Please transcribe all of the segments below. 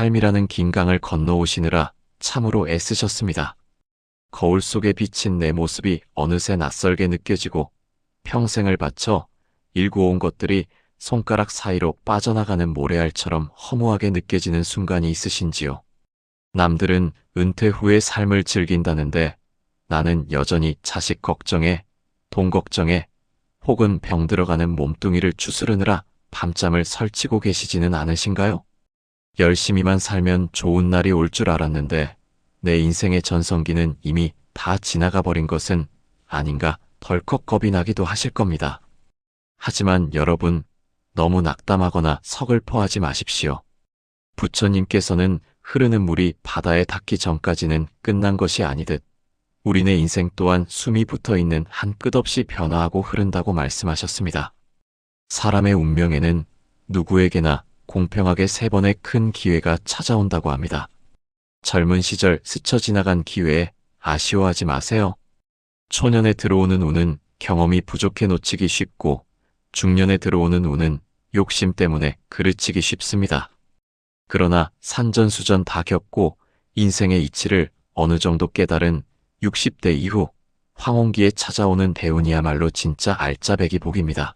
삶이라는 긴 강을 건너오시느라 참으로 애쓰셨습니다. 거울 속에 비친 내 모습이 어느새 낯설게 느껴지고 평생을 바쳐 일구어온 것들이 손가락 사이로 빠져나가는 모래알처럼 허무하게 느껴지는 순간이 있으신지요. 남들은 은퇴 후의 삶을 즐긴다는데 나는 여전히 자식 걱정에, 돈 걱정에, 혹은 병 들어가는 몸뚱이를 추스르느라 밤잠을 설치고 계시지는 않으신가요? 열심히만 살면 좋은 날이 올 줄 알았는데 내 인생의 전성기는 이미 다 지나가 버린 것은 아닌가 덜컥 겁이 나기도 하실 겁니다. 하지만 여러분, 너무 낙담하거나 서글퍼하지 마십시오. 부처님께서는 흐르는 물이 바다에 닿기 전까지는 끝난 것이 아니듯 우리네 인생 또한 숨이 붙어있는 한 끝없이 변화하고 흐른다고 말씀하셨습니다. 사람의 운명에는 누구에게나 공평하게 3번의 큰 기회가 찾아온다고 합니다. 젊은 시절 스쳐 지나간 기회에 아쉬워하지 마세요. 초년에 들어오는 운은 경험이 부족해 놓치기 쉽고 중년에 들어오는 운은 욕심 때문에 그르치기 쉽습니다. 그러나 산전수전 다 겪고 인생의 이치를 어느 정도 깨달은 60대 이후 황혼기에 찾아오는 대운이야말로 진짜 알짜배기 복입니다.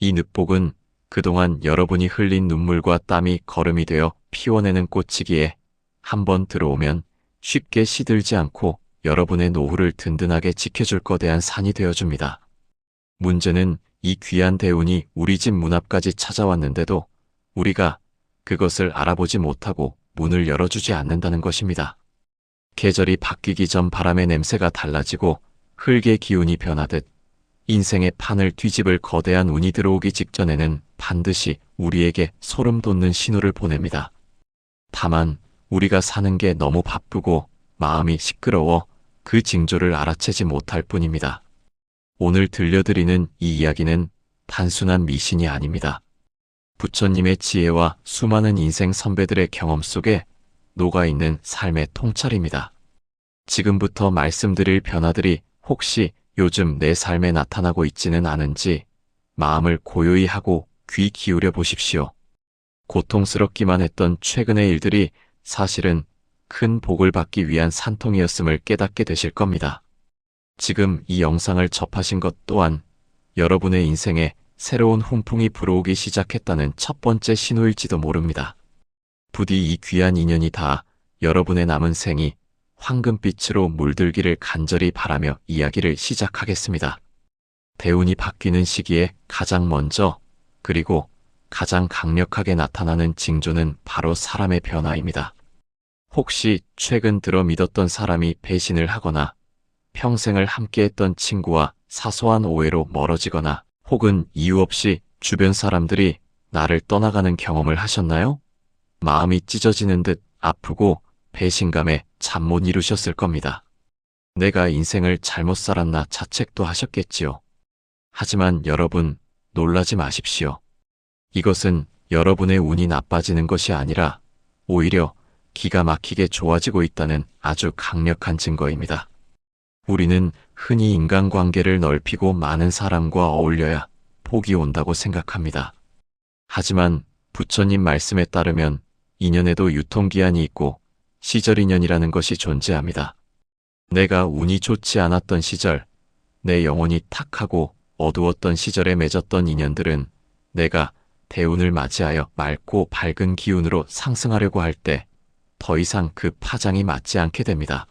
이 늪복은 그동안 여러분이 흘린 눈물과 땀이 거름이 되어 피워내는 꽃이기에 한번 들어오면 쉽게 시들지 않고 여러분의 노후를 든든하게 지켜줄 거대한 산이 되어줍니다. 문제는 이 귀한 대운이 우리 집 문 앞까지 찾아왔는데도 우리가 그것을 알아보지 못하고 문을 열어주지 않는다는 것입니다. 계절이 바뀌기 전 바람의 냄새가 달라지고 흙의 기운이 변하듯 인생의 판을 뒤집을 거대한 운이 들어오기 직전에는 반드시 우리에게 소름 돋는 신호를 보냅니다. 다만 우리가 사는 게 너무 바쁘고 마음이 시끄러워 그 징조를 알아채지 못할 뿐입니다. 오늘 들려드리는 이 이야기는 단순한 미신이 아닙니다. 부처님의 지혜와 수많은 인생 선배들의 경험 속에 녹아있는 삶의 통찰입니다. 지금부터 말씀드릴 변화들이 혹시 요즘 내 삶에 나타나고 있지는 않은지 마음을 고요히 하고 귀 기울여 보십시오. 고통스럽기만 했던 최근의 일들이 사실은 큰 복을 받기 위한 산통이었음을 깨닫게 되실 겁니다. 지금 이 영상을 접하신 것 또한 여러분의 인생에 새로운 훈풍이 불어오기 시작했다는 첫 번째 신호일지도 모릅니다. 부디 이 귀한 인연이 다 여러분의 남은 생이 황금빛으로 물들기를 간절히 바라며 이야기를 시작하겠습니다. 대운이 바뀌는 시기에 가장 먼저 그리고 가장 강력하게 나타나는 징조는 바로 사람의 변화입니다. 혹시 최근 들어 믿었던 사람이 배신을 하거나 평생을 함께했던 친구와 사소한 오해로 멀어지거나 혹은 이유 없이 주변 사람들이 나를 떠나가는 경험을 하셨나요? 마음이 찢어지는 듯 아프고 배신감에 잠 못 이루셨을 겁니다. 내가 인생을 잘못 살았나 자책도 하셨겠지요. 하지만 여러분, 놀라지 마십시오. 이것은 여러분의 운이 나빠지는 것이 아니라 오히려 기가 막히게 좋아지고 있다는 아주 강력한 증거입니다. 우리는 흔히 인간관계를 넓히고 많은 사람과 어울려야 복이 온다고 생각합니다. 하지만 부처님 말씀에 따르면 인연에도 유통기한이 있고 시절인연이라는 것이 존재합니다. 내가 운이 좋지 않았던 시절, 내 영혼이 탁하고 어두웠던 시절에 맺었던 인연들은 내가 대운을 맞이하여 맑고 밝은 기운으로 상승하려고 할 때 더 이상 그 파장이 맞지 않게 됩니다.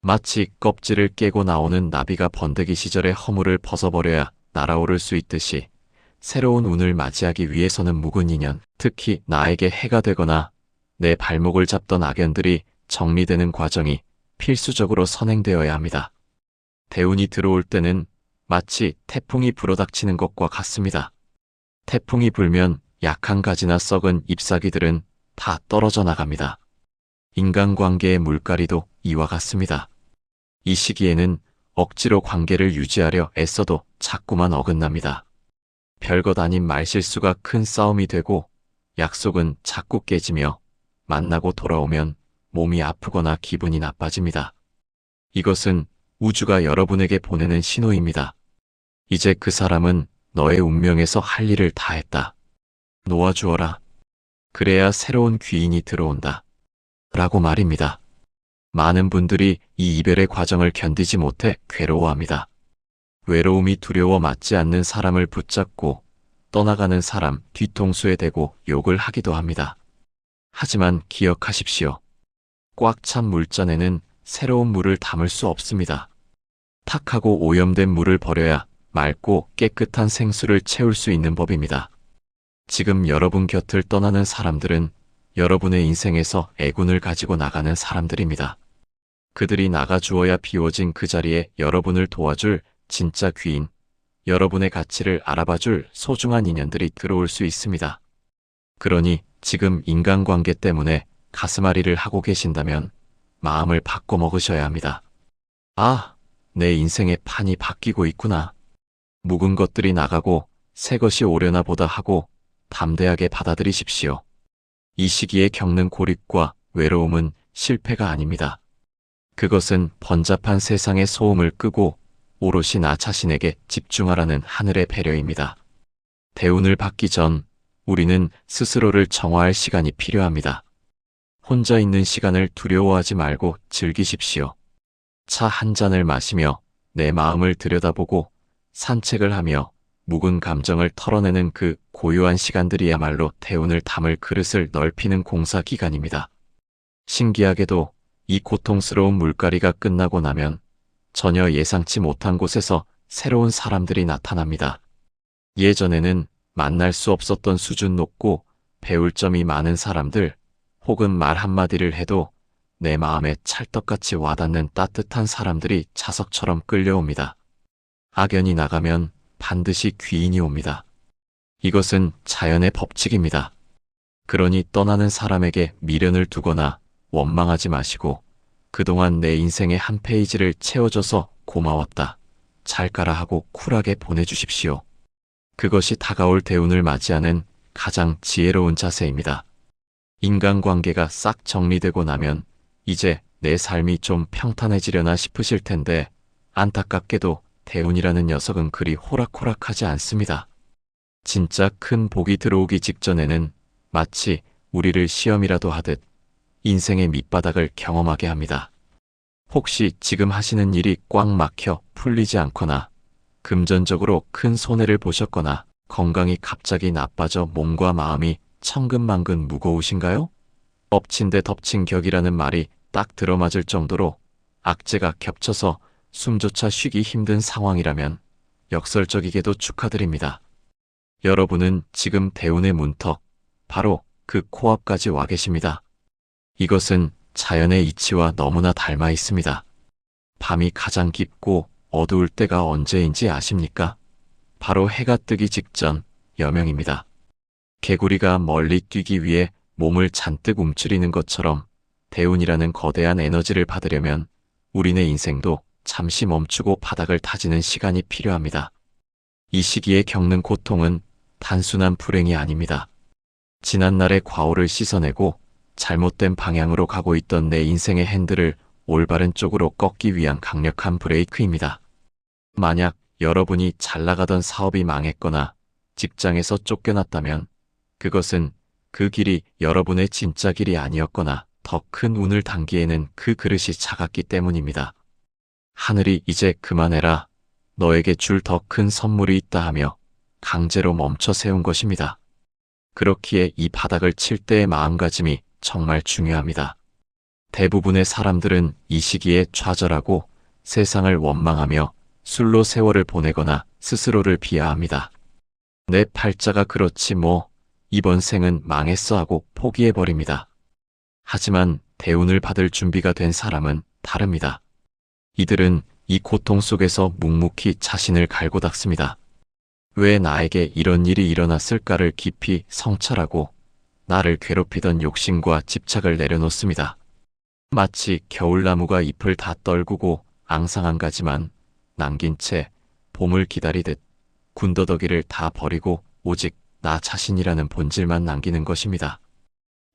마치 껍질을 깨고 나오는 나비가 번데기 시절의 허물을 벗어버려야 날아오를 수 있듯이 새로운 운을 맞이하기 위해서는 묵은 인연, 특히 나에게 해가 되거나 내 발목을 잡던 악연들이 정리되는 과정이 필수적으로 선행되어야 합니다. 대운이 들어올 때는 마치 태풍이 불어닥치는 것과 같습니다. 태풍이 불면 약한 가지나 썩은 잎사귀들은 다 떨어져 나갑니다. 인간관계의 물갈이도 이와 같습니다. 이 시기에는 억지로 관계를 유지하려 애써도 자꾸만 어긋납니다. 별것 아닌 말실수가 큰 싸움이 되고 약속은 자꾸 깨지며 만나고 돌아오면 몸이 아프거나 기분이 나빠집니다. 이것은 우주가 여러분에게 보내는 신호입니다. 이제 그 사람은 너의 운명에서 할 일을 다 했다. 놓아주어라. 그래야 새로운 귀인이 들어온다. 라고 말입니다. 많은 분들이 이 이별의 과정을 견디지 못해 괴로워합니다. 외로움이 두려워 맞지 않는 사람을 붙잡고 떠나가는 사람 뒤통수에 대고 욕을 하기도 합니다. 하지만 기억하십시오. 꽉 찬 물잔에는 새로운 물을 담을 수 없습니다. 탁하고 오염된 물을 버려야 맑고 깨끗한 생수를 채울 수 있는 법입니다. 지금 여러분 곁을 떠나는 사람들은 여러분의 인생에서 애군을 가지고 나가는 사람들입니다. 그들이 나가주어야 비워진 그 자리에 여러분을 도와줄 진짜 귀인, 여러분의 가치를 알아봐줄 소중한 인연들이 들어올 수 있습니다. 그러니 지금 인간관계 때문에 가슴앓이를 하고 계신다면 마음을 바꿔 먹으셔야 합니다. 아, 내 인생의 판이 바뀌고 있구나. 묵은 것들이 나가고 새 것이 오려나 보다 하고 담대하게 받아들이십시오. 이 시기에 겪는 고립과 외로움은 실패가 아닙니다. 그것은 번잡한 세상의 소음을 끄고 오롯이 나 자신에게 집중하라는 하늘의 배려입니다. 대운을 받기 전 우리는 스스로를 정화할 시간이 필요합니다. 혼자 있는 시간을 두려워하지 말고 즐기십시오. 차 한 잔을 마시며 내 마음을 들여다보고 산책을 하며 묵은 감정을 털어내는 그 고요한 시간들이야말로 대운을 담을 그릇을 넓히는 공사 기간입니다. 신기하게도 이 고통스러운 물갈이가 끝나고 나면 전혀 예상치 못한 곳에서 새로운 사람들이 나타납니다. 예전에는 만날 수 없었던 수준 높고 배울 점이 많은 사람들, 혹은 말 한마디를 해도 내 마음에 찰떡같이 와닿는 따뜻한 사람들이 자석처럼 끌려옵니다. 악연이 나가면 반드시 귀인이 옵니다. 이것은 자연의 법칙입니다. 그러니 떠나는 사람에게 미련을 두거나 원망하지 마시고 그동안 내 인생의 한 페이지를 채워줘서 고마웠다, 잘 가라 하고 쿨하게 보내주십시오. 그것이 다가올 대운을 맞이하는 가장 지혜로운 자세입니다. 인간관계가 싹 정리되고 나면 이제 내 삶이 좀 평탄해지려나 싶으실 텐데 안타깝게도 대운이라는 녀석은 그리 호락호락하지 않습니다. 진짜 큰 복이 들어오기 직전에는 마치 우리를 시험이라도 하듯 인생의 밑바닥을 경험하게 합니다. 혹시 지금 하시는 일이 꽉 막혀 풀리지 않거나 금전적으로 큰 손해를 보셨거나 건강이 갑자기 나빠져 몸과 마음이 천근만근 무거우신가요? 엎친 데 덮친 격이라는 말이 딱 들어맞을 정도로 악재가 겹쳐서 숨조차 쉬기 힘든 상황이라면 역설적이게도 축하드립니다. 여러분은 지금 대운의 문턱, 바로 그 코앞까지 와 계십니다. 이것은 자연의 이치와 너무나 닮아 있습니다. 밤이 가장 깊고 어두울 때가 언제인지 아십니까? 바로 해가 뜨기 직전 여명입니다. 개구리가 멀리 뛰기 위해 몸을 잔뜩 움츠리는 것처럼 대운이라는 거대한 에너지를 받으려면 우리네 인생도 잠시 멈추고 바닥을 다지는 시간이 필요합니다. 이 시기에 겪는 고통은 단순한 불행이 아닙니다. 지난날의 과오를 씻어내고 잘못된 방향으로 가고 있던 내 인생의 핸들을 올바른 쪽으로 꺾기 위한 강력한 브레이크입니다. 만약 여러분이 잘 나가던 사업이 망했거나 직장에서 쫓겨났다면 그것은 그 길이 여러분의 진짜 길이 아니었거나 더 큰 운을 당기에는 그 그릇이 작았기 때문입니다. 하늘이 이제 그만해라, 너에게 줄 더 큰 선물이 있다 하며 강제로 멈춰 세운 것입니다. 그렇기에 이 바닥을 칠 때의 마음가짐이 정말 중요합니다. 대부분의 사람들은 이 시기에 좌절하고 세상을 원망하며 술로 세월을 보내거나 스스로를 비하합니다. 내 팔자가 그렇지 뭐, 이번 생은 망했어 하고 포기해버립니다. 하지만 대운을 받을 준비가 된 사람은 다릅니다. 이들은 이 고통 속에서 묵묵히 자신을 갈고 닦습니다. 왜 나에게 이런 일이 일어났을까를 깊이 성찰하고 나를 괴롭히던 욕심과 집착을 내려놓습니다. 마치 겨울나무가 잎을 다 떨구고 앙상한 가지만 남긴 채 봄을 기다리듯 군더더기를 다 버리고 오직 나 자신이라는 본질만 남기는 것입니다.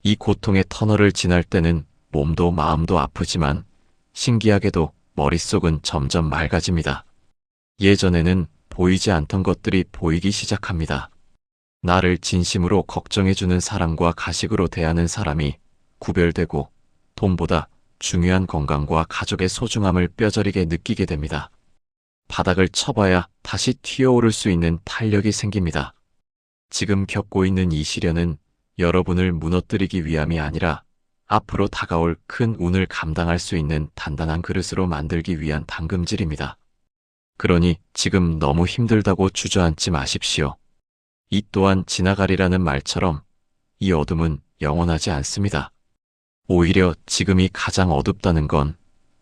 이 고통의 터널을 지날 때는 몸도 마음도 아프지만 신기하게도 머릿속은 점점 맑아집니다. 예전에는 보이지 않던 것들이 보이기 시작합니다. 나를 진심으로 걱정해주는 사람과 가식으로 대하는 사람이 구별되고 돈보다 중요한 건강과 가족의 소중함을 뼈저리게 느끼게 됩니다. 바닥을 쳐봐야 다시 튀어오를 수 있는 탄력이 생깁니다. 지금 겪고 있는 이 시련은 여러분을 무너뜨리기 위함이 아니라 앞으로 다가올 큰 운을 감당할 수 있는 단단한 그릇으로 만들기 위한 담금질입니다. 그러니 지금 너무 힘들다고 주저앉지 마십시오. 이 또한 지나가리라는 말처럼 이 어둠은 영원하지 않습니다. 오히려 지금이 가장 어둡다는 건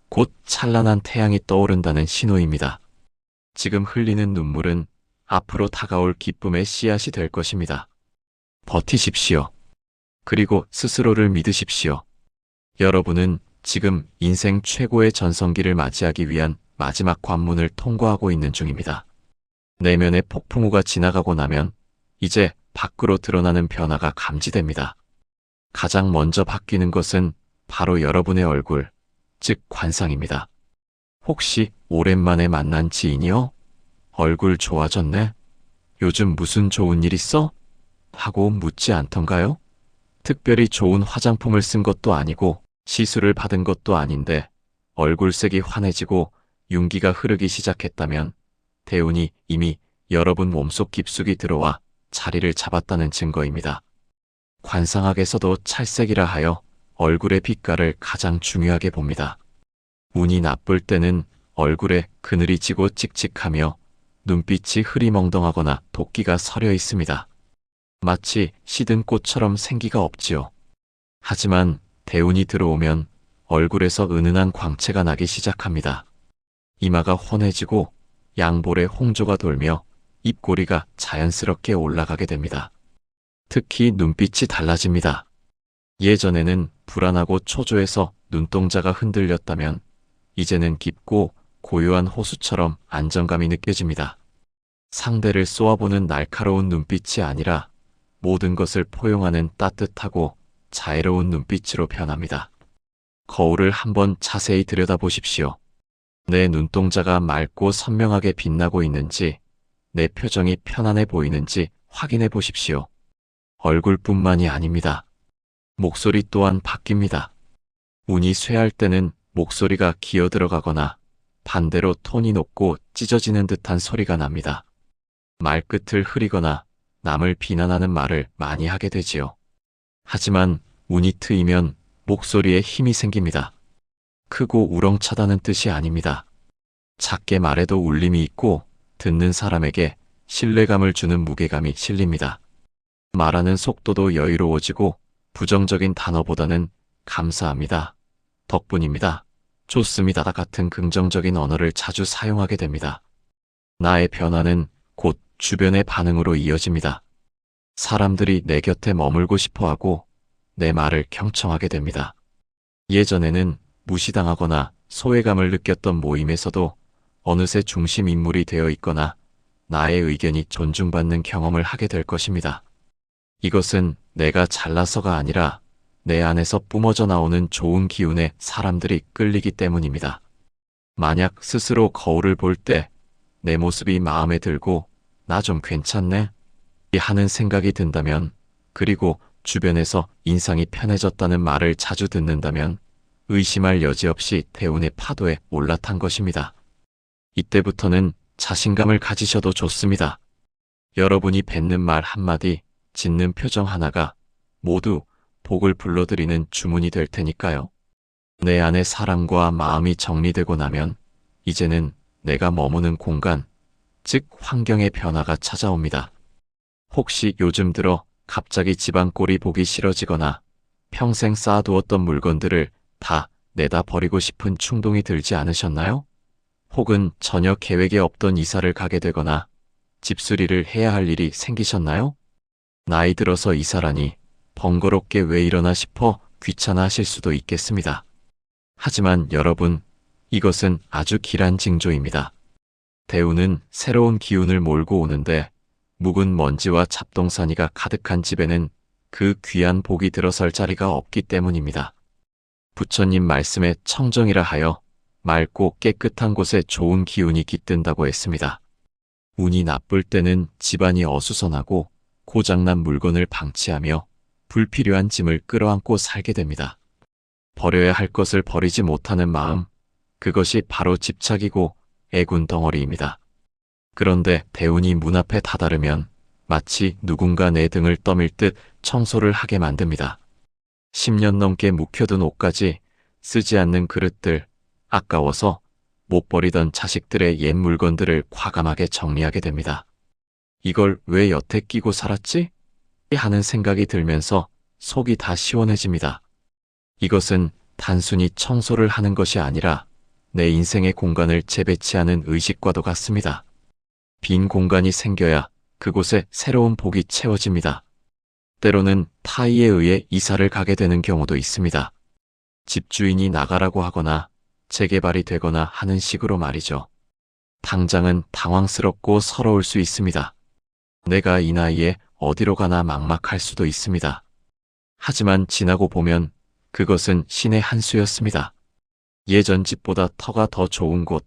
곧 찬란한 태양이 떠오른다는 신호입니다. 지금 흘리는 눈물은 앞으로 다가올 기쁨의 씨앗이 될 것입니다. 버티십시오. 그리고 스스로를 믿으십시오. 여러분은 지금 인생 최고의 전성기를 맞이하기 위한 마지막 관문을 통과하고 있는 중입니다. 내면의 폭풍우가 지나가고 나면 이제 밖으로 드러나는 변화가 감지됩니다. 가장 먼저 바뀌는 것은 바로 여러분의 얼굴, 즉 관상입니다. 혹시 오랜만에 만난 지인이요? 얼굴 좋아졌네? 요즘 무슨 좋은 일 있어? 하고 묻지 않던가요? 특별히 좋은 화장품을 쓴 것도 아니고 시술을 받은 것도 아닌데 얼굴색이 환해지고 윤기가 흐르기 시작했다면 대운이 이미 여러분 몸속 깊숙이 들어와 자리를 잡았다는 증거입니다. 관상학에서도 찰색이라 하여 얼굴의 빛깔을 가장 중요하게 봅니다. 운이 나쁠 때는 얼굴에 그늘이 지고 찍찍하며 눈빛이 흐리멍덩하거나 도끼가 서려 있습니다. 마치 시든 꽃처럼 생기가 없지요. 하지만 대운이 들어오면 얼굴에서 은은한 광채가 나기 시작합니다. 이마가 훤해지고 양볼에 홍조가 돌며 입꼬리가 자연스럽게 올라가게 됩니다. 특히 눈빛이 달라집니다. 예전에는 불안하고 초조해서 눈동자가 흔들렸다면 이제는 깊고 고요한 호수처럼 안정감이 느껴집니다. 상대를 쏘아보는 날카로운 눈빛이 아니라 모든 것을 포용하는 따뜻하고 자애로운 눈빛으로 변합니다. 거울을 한번 자세히 들여다보십시오. 내 눈동자가 맑고 선명하게 빛나고 있는지, 내 표정이 편안해 보이는지 확인해 보십시오. 얼굴뿐만이 아닙니다. 목소리 또한 바뀝니다. 운이 쇠할 때는 목소리가 기어 들어가거나 반대로 톤이 높고 찢어지는 듯한 소리가 납니다. 말끝을 흐리거나 남을 비난하는 말을 많이 하게 되지요. 하지만 운이 트이면 목소리에 힘이 생깁니다. 크고 우렁차다는 뜻이 아닙니다. 작게 말해도 울림이 있고 듣는 사람에게 신뢰감을 주는 무게감이 실립니다. 말하는 속도도 여유로워지고 부정적인 단어보다는 감사합니다, 덕분입니다, 좋습니다 같은 긍정적인 언어를 자주 사용하게 됩니다. 나의 변화는 곧 주변의 반응으로 이어집니다. 사람들이 내 곁에 머물고 싶어하고 내 말을 경청하게 됩니다. 예전에는 무시당하거나 소외감을 느꼈던 모임에서도 어느새 중심 인물이 되어 있거나 나의 의견이 존중받는 경험을 하게 될 것입니다. 이것은 내가 잘나서가 아니라 내 안에서 뿜어져 나오는 좋은 기운에 사람들이 끌리기 때문입니다. 만약 스스로 거울을 볼 때 내 모습이 마음에 들고 나 좀 괜찮네 하는 생각이 든다면, 그리고 주변에서 인상이 편해졌다는 말을 자주 듣는다면 의심할 여지 없이 대운의 파도에 올라탄 것입니다. 이때부터는 자신감을 가지셔도 좋습니다. 여러분이 뱉는 말 한마디, 짓는 표정 하나가 모두 복을 불러들이는 주문이 될 테니까요. 내 안의 사랑과 마음이 정리되고 나면 이제는 내가 머무는 공간, 즉 환경의 변화가 찾아옵니다. 혹시 요즘 들어 갑자기 집안 꼴이 보기 싫어지거나 평생 쌓아두었던 물건들을 다 내다 버리고 싶은 충동이 들지 않으셨나요? 혹은 전혀 계획에 없던 이사를 가게 되거나 집수리를 해야 할 일이 생기셨나요? 나이 들어서 이사라니 번거롭게 왜 이러나 싶어 귀찮아하실 수도 있겠습니다. 하지만 여러분, 이것은 아주 길한 징조입니다. 대운은 새로운 기운을 몰고 오는데 묵은 먼지와 잡동사니가 가득한 집에는 그 귀한 복이 들어설 자리가 없기 때문입니다. 부처님 말씀에 청정이라 하여 맑고 깨끗한 곳에 좋은 기운이 깃든다고 했습니다. 운이 나쁠 때는 집안이 어수선하고 고장난 물건을 방치하며 불필요한 짐을 끌어안고 살게 됩니다. 버려야 할 것을 버리지 못하는 마음, 그것이 바로 집착이고 애군 덩어리입니다. 그런데 대운이 문 앞에 다다르면 마치 누군가 내 등을 떠밀듯 청소를 하게 만듭니다. 10년 넘게 묵혀둔 옷까지, 쓰지 않는 그릇들, 아까워서 못 버리던 자식들의 옛 물건들을 과감하게 정리하게 됩니다. 이걸 왜 여태 끼고 살았지? 하는 생각이 들면서 속이 다 시원해집니다. 이것은 단순히 청소를 하는 것이 아니라 내 인생의 공간을 재배치하는 의식과도 같습니다. 빈 공간이 생겨야 그곳에 새로운 복이 채워집니다. 때로는 타의에 의해 이사를 가게 되는 경우도 있습니다. 집주인이 나가라고 하거나 재개발이 되거나 하는 식으로 말이죠. 당장은 당황스럽고 서러울 수 있습니다. 내가 이 나이에 어디로 가나 막막할 수도 있습니다. 하지만 지나고 보면 그것은 신의 한 수였습니다. 예전 집보다 터가 더 좋은 곳,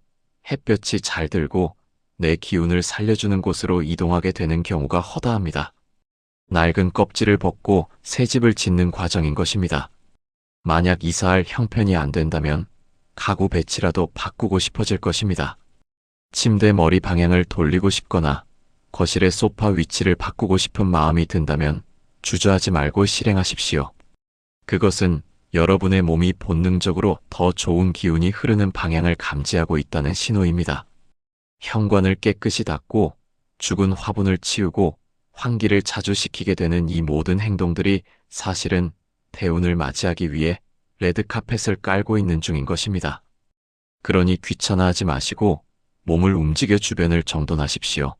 햇볕이 잘 들고 내 기운을 살려주는 곳으로 이동하게 되는 경우가 허다합니다. 낡은 껍질을 벗고 새 집을 짓는 과정인 것입니다. 만약 이사할 형편이 안 된다면 가구 배치라도 바꾸고 싶어질 것입니다. 침대 머리 방향을 돌리고 싶거나 거실의 소파 위치를 바꾸고 싶은 마음이 든다면 주저하지 말고 실행하십시오. 그것은 여러분의 몸이 본능적으로 더 좋은 기운이 흐르는 방향을 감지하고 있다는 신호입니다. 현관을 깨끗이 닦고 죽은 화분을 치우고 환기를 자주 시키게 되는 이 모든 행동들이 사실은 대운을 맞이하기 위해 레드카펫을 깔고 있는 중인 것입니다. 그러니 귀찮아하지 마시고 몸을 움직여 주변을 정돈하십시오.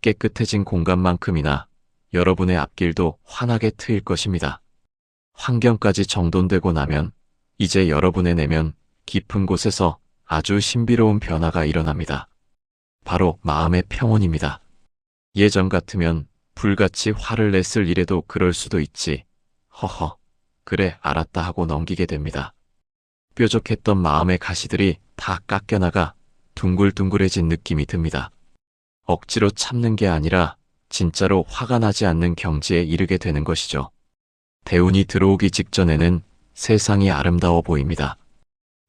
깨끗해진 공간만큼이나 여러분의 앞길도 환하게 트일 것입니다. 환경까지 정돈되고 나면 이제 여러분의 내면 깊은 곳에서 아주 신비로운 변화가 일어납니다. 바로 마음의 평온입니다. 예전 같으면 불같이 화를 냈을 일에도 그럴 수도 있지. 허허, 그래 알았다 하고 넘기게 됩니다. 뾰족했던 마음의 가시들이 다 깎여나가 둥글둥글해진 느낌이 듭니다. 억지로 참는 게 아니라 진짜로 화가 나지 않는 경지에 이르게 되는 것이죠. 대운이 들어오기 직전에는 세상이 아름다워 보입니다.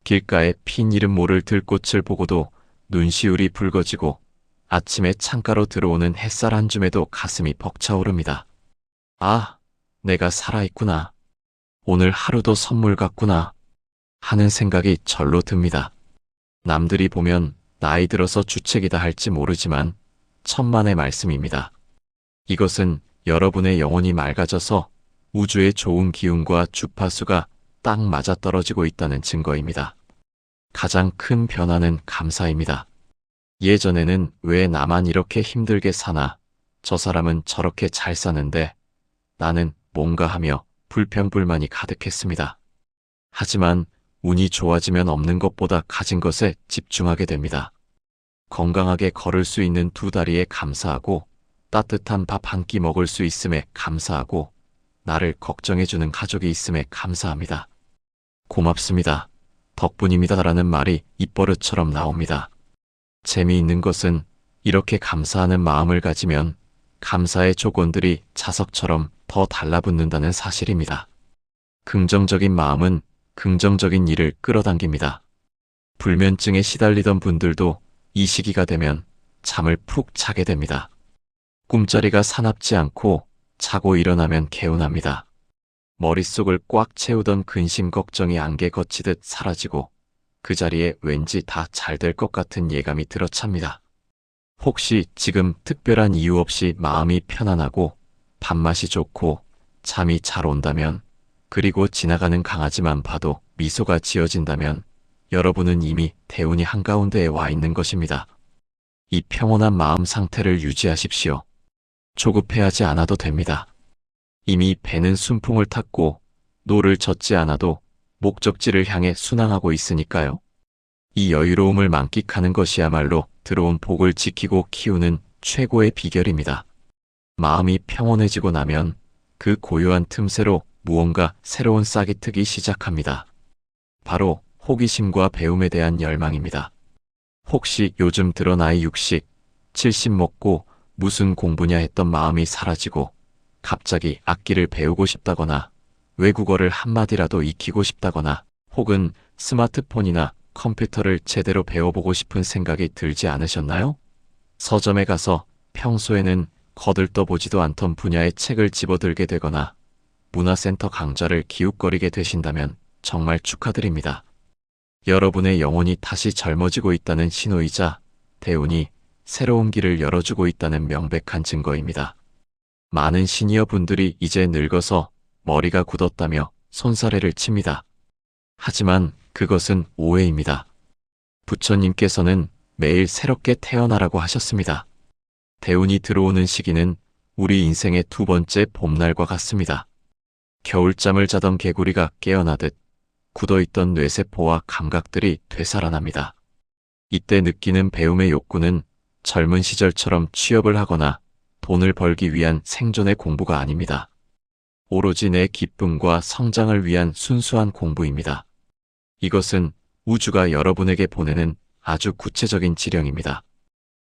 길가에 핀 이름 모를 들꽃을 보고도 눈시울이 붉어지고 아침에 창가로 들어오는 햇살 한 줌에도 가슴이 벅차오릅니다. 아, 내가 살아있구나. 오늘 하루도 선물 같구나. 하는 생각이 절로 듭니다. 남들이 보면 나이 들어서 주책이다 할지 모르지만 천만의 말씀입니다. 이것은 여러분의 영혼이 맑아져서 우주의 좋은 기운과 주파수가 딱 맞아떨어지고 있다는 증거입니다. 가장 큰 변화는 감사입니다. 예전에는 왜 나만 이렇게 힘들게 사나, 저 사람은 저렇게 잘 사는데 나는 뭔가 하며 불평불만이 가득했습니다. 하지만 운이 좋아지면 없는 것보다 가진 것에 집중하게 됩니다. 건강하게 걸을 수 있는 두 다리에 감사하고 따뜻한 밥 한 끼 먹을 수 있음에 감사하고 나를 걱정해주는 가족이 있음에 감사합니다. 고맙습니다. 덕분입니다. 라는 말이 입버릇처럼 나옵니다. 재미있는 것은 이렇게 감사하는 마음을 가지면 감사의 조건들이 자석처럼 더 달라붙는다는 사실입니다. 긍정적인 마음은 긍정적인 일을 끌어당깁니다. 불면증에 시달리던 분들도 이 시기가 되면 잠을 푹 자게 됩니다. 꿈자리가 사납지 않고 자고 일어나면 개운합니다. 머릿속을 꽉 채우던 근심 걱정이 안개 거치듯 사라지고 그 자리에 왠지 다 잘 될 것 같은 예감이 들어찹니다. 혹시 지금 특별한 이유 없이 마음이 편안하고 밥맛이 좋고 잠이 잘 온다면, 그리고 지나가는 강아지만 봐도 미소가 지어진다면 여러분은 이미 대운이 한가운데에 와 있는 것입니다. 이 평온한 마음 상태를 유지하십시오. 조급해하지 않아도 됩니다. 이미 배는 순풍을 탔고 노를 젓지 않아도 목적지를 향해 순항하고 있으니까요. 이 여유로움을 만끽하는 것이야말로 들어온 복을 지키고 키우는 최고의 비결입니다. 마음이 평온해지고 나면 그 고요한 틈새로 무언가 새로운 싹이 트기 시작합니다. 바로 호기심과 배움에 대한 열망입니다. 혹시 요즘 들어 나이 60, 70 먹고 무슨 공부냐 했던 마음이 사라지고 갑자기 악기를 배우고 싶다거나 외국어를 한마디라도 익히고 싶다거나 혹은 스마트폰이나 컴퓨터를 제대로 배워보고 싶은 생각이 들지 않으셨나요? 서점에 가서 평소에는 거들떠보지도 않던 분야의 책을 집어들게 되거나 문화센터 강좌를 기웃거리게 되신다면 정말 축하드립니다. 여러분의 영혼이 다시 젊어지고 있다는 신호이자 대운이 새로운 길을 열어주고 있다는 명백한 증거입니다. 많은 시니어 분들이 이제 늙어서 머리가 굳었다며 손사래를 칩니다. 하지만 그것은 오해입니다. 부처님께서는 매일 새롭게 태어나라고 하셨습니다. 대운이 들어오는 시기는 우리 인생의 두 번째 봄날과 같습니다. 겨울잠을 자던 개구리가 깨어나듯 굳어있던 뇌세포와 감각들이 되살아납니다. 이때 느끼는 배움의 욕구는 젊은 시절처럼 취업을 하거나 돈을 벌기 위한 생존의 공부가 아닙니다. 오로지 내 기쁨과 성장을 위한 순수한 공부입니다. 이것은 우주가 여러분에게 보내는 아주 구체적인 지령입니다.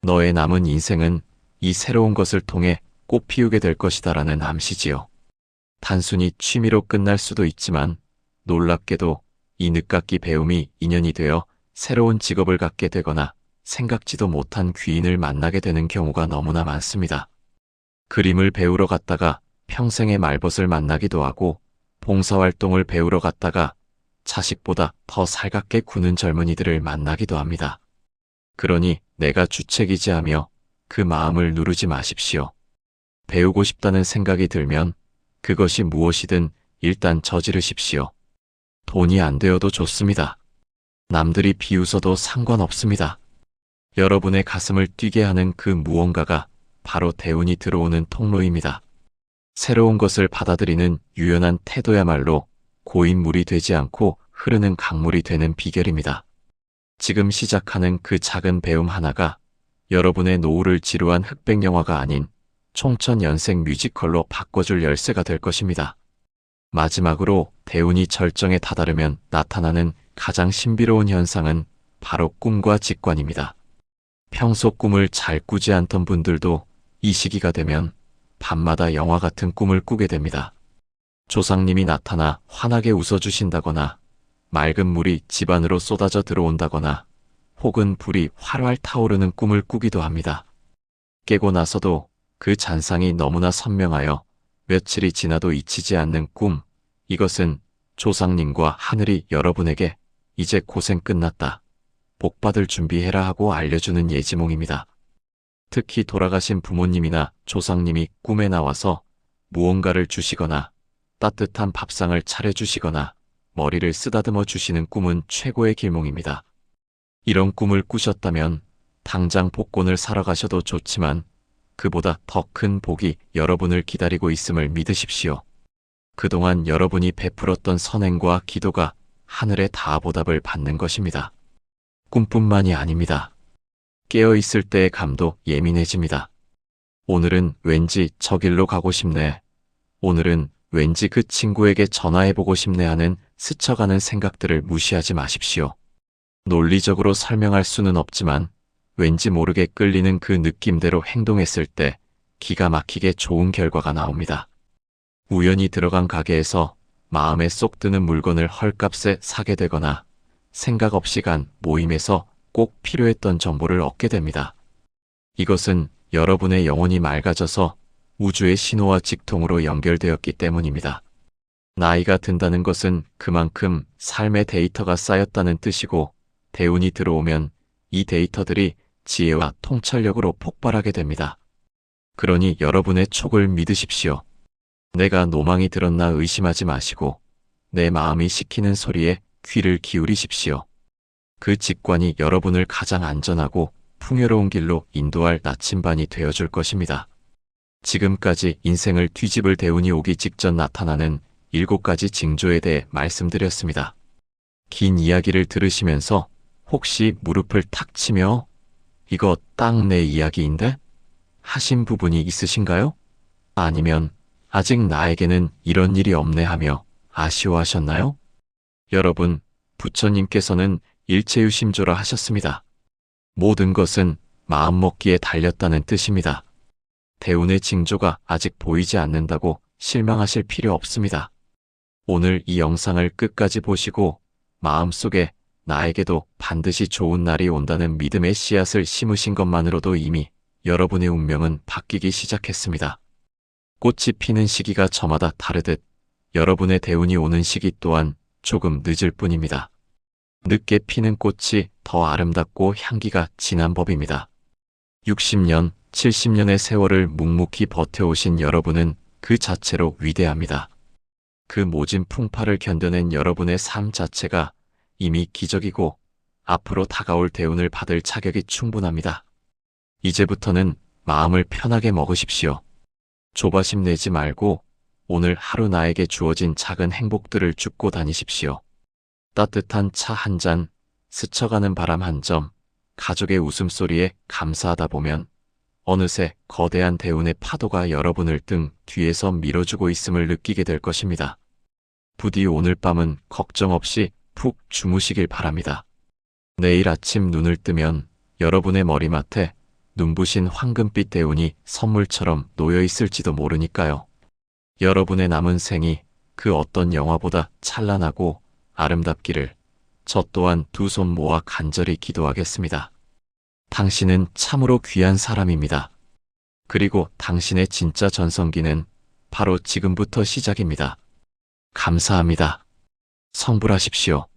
너의 남은 인생은 이 새로운 것을 통해 꽃 피우게 될 것이다라는 암시지요. 단순히 취미로 끝날 수도 있지만 놀랍게도 이 늦깎이 배움이 인연이 되어 새로운 직업을 갖게 되거나 생각지도 못한 귀인을 만나게 되는 경우가 너무나 많습니다. 그림을 배우러 갔다가 평생의 말벗을 만나기도 하고 봉사활동을 배우러 갔다가 자식보다 더 살갑게 구는 젊은이들을 만나기도 합니다. 그러니 내가 주책이지 하며 그 마음을 누르지 마십시오. 배우고 싶다는 생각이 들면 그것이 무엇이든 일단 저지르십시오. 돈이 안 되어도 좋습니다. 남들이 비웃어도 상관없습니다. 여러분의 가슴을 뛰게 하는 그 무언가가 바로 대운이 들어오는 통로입니다. 새로운 것을 받아들이는 유연한 태도야말로 고인물이 되지 않고 흐르는 강물이 되는 비결입니다. 지금 시작하는 그 작은 배움 하나가 여러분의 노후를 지루한 흑백 영화가 아닌 총천연색 뮤지컬로 바꿔줄 열쇠가 될 것입니다. 마지막으로 대운이 절정에 다다르면 나타나는 가장 신비로운 현상은 바로 꿈과 직관입니다. 평소 꿈을 잘 꾸지 않던 분들도 이 시기가 되면 밤마다 영화 같은 꿈을 꾸게 됩니다. 조상님이 나타나 환하게 웃어주신다거나 맑은 물이 집 안으로 쏟아져 들어온다거나 혹은 불이 활활 타오르는 꿈을 꾸기도 합니다. 깨고 나서도 그 잔상이 너무나 선명하여 며칠이 지나도 잊히지 않는 꿈, 이것은 조상님과 하늘이 여러분에게 이제 고생 끝났다, 복받을 준비해라 하고 알려주는 예지몽입니다. 특히 돌아가신 부모님이나 조상님이 꿈에 나와서 무언가를 주시거나 따뜻한 밥상을 차려주시거나 머리를 쓰다듬어 주시는 꿈은 최고의 길몽입니다. 이런 꿈을 꾸셨다면 당장 복권을 사러 가셔도 좋지만 그보다 더 큰 복이 여러분을 기다리고 있음을 믿으십시오. 그동안 여러분이 베풀었던 선행과 기도가 하늘의 다보답을 받는 것입니다. 꿈뿐만이 아닙니다. 깨어있을 때의 감도 예민해집니다. 오늘은 왠지 저 길로 가고 싶네. 오늘은 왠지 그 친구에게 전화해보고 싶네 하는 스쳐가는 생각들을 무시하지 마십시오. 논리적으로 설명할 수는 없지만 왠지 모르게 끌리는 그 느낌대로 행동했을 때 기가 막히게 좋은 결과가 나옵니다. 우연히 들어간 가게에서 마음에 쏙 드는 물건을 헐값에 사게 되거나 생각 없이 간 모임에서 꼭 필요했던 정보를 얻게 됩니다. 이것은 여러분의 영혼이 맑아져서 우주의 신호와 직통으로 연결되었기 때문입니다. 나이가 든다는 것은 그만큼 삶의 데이터가 쌓였다는 뜻이고 대운이 들어오면 이 데이터들이 지혜와 통찰력으로 폭발하게 됩니다. 그러니 여러분의 촉을 믿으십시오. 내가 노망이 들었나 의심하지 마시고 내 마음이 시키는 소리에 귀를 기울이십시오. 그 직관이 여러분을 가장 안전하고 풍요로운 길로 인도할 나침반이 되어줄 것입니다. 지금까지 인생을 뒤집을 대운이 오기 직전 나타나는 7가지 징조에 대해 말씀드렸습니다. 긴 이야기를 들으시면서 혹시 무릎을 탁 치며 이거 딱 내 이야기인데? 하신 부분이 있으신가요? 아니면 아직 나에게는 이런 일이 없네 하며 아쉬워하셨나요? 여러분, 부처님께서는 일체유심조라 하셨습니다. 모든 것은 마음먹기에 달렸다는 뜻입니다. 대운의 징조가 아직 보이지 않는다고 실망하실 필요 없습니다. 오늘 이 영상을 끝까지 보시고 마음속에 나에게도 반드시 좋은 날이 온다는 믿음의 씨앗을 심으신 것만으로도 이미 여러분의 운명은 바뀌기 시작했습니다. 꽃이 피는 시기가 저마다 다르듯 여러분의 대운이 오는 시기 또한 조금 늦을 뿐입니다. 늦게 피는 꽃이 더 아름답고 향기가 진한 법입니다. 60년, 70년의 세월을 묵묵히 버텨오신 여러분은 그 자체로 위대합니다. 그 모진 풍파를 견뎌낸 여러분의 삶 자체가 이미 기적이고 앞으로 다가올 대운을 받을 자격이 충분합니다. 이제부터는 마음을 편하게 먹으십시오. 조바심 내지 말고 오늘 하루 나에게 주어진 작은 행복들을 줍고 다니십시오. 따뜻한 차 한 잔, 스쳐가는 바람 한 점, 가족의 웃음소리에 감사하다 보면 어느새 거대한 대운의 파도가 여러분을 등 뒤에서 밀어주고 있음을 느끼게 될 것입니다. 부디 오늘 밤은 걱정 없이 푹 주무시길 바랍니다. 내일 아침 눈을 뜨면 여러분의 머리맡에 눈부신 황금빛 대운이 선물처럼 놓여 있을지도 모르니까요. 여러분의 남은 생이 그 어떤 영화보다 찬란하고 아름답기를 저 또한 두 손 모아 간절히 기도하겠습니다. 당신은 참으로 귀한 사람입니다. 그리고 당신의 진짜 전성기는 바로 지금부터 시작입니다. 감사합니다. 성불하십시오.